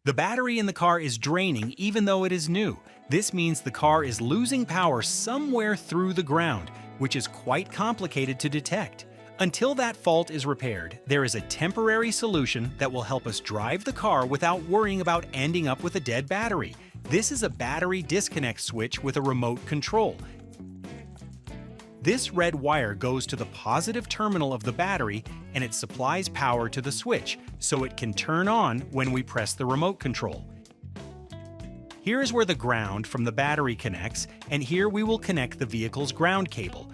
The battery in the car is draining even though it is new. This means the car is losing power somewhere through the ground, which is quite complicated to detect. Until that fault is repaired, there is a temporary solution that will help us drive the car without worrying about ending up with a dead battery. This is a battery disconnect switch with a remote control. This red wire goes to the positive terminal of the battery and it supplies power to the switch, so it can turn on when we press the remote control. Here is where the ground from the battery connects, and here we will connect the vehicle's ground cable.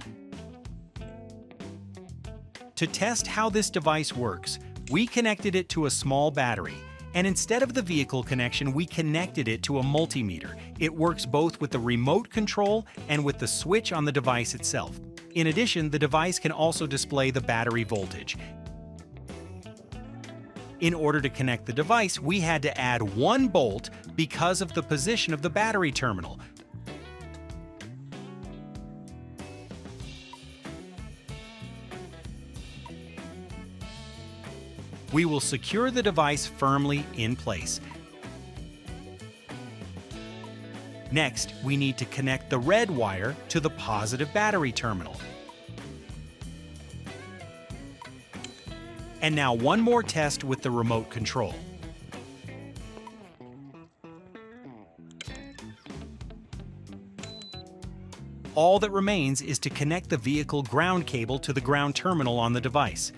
To test how this device works, we connected it to a small battery, and instead of the vehicle connection, we connected it to a multimeter. It works both with the remote control and with the switch on the device itself. In addition, the device can also display the battery voltage. In order to connect the device, we had to add one bolt because of the position of the battery terminal. We will secure the device firmly in place. Next, we need to connect the red wire to the positive battery terminal. And now one more test with the remote control. All that remains is to connect the vehicle ground cable to the ground terminal on the device.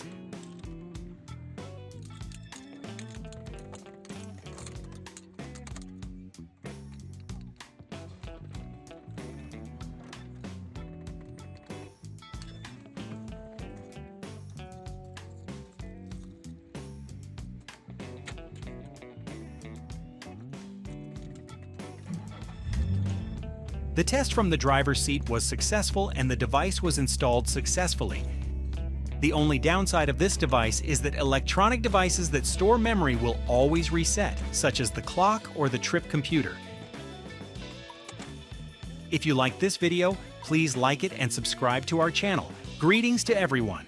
The test from the driver's seat was successful and the device was installed successfully. The only downside of this device is that electronic devices that store memory will always reset, such as the clock or the trip computer. If you liked this video, please like it and subscribe to our channel. Greetings to everyone!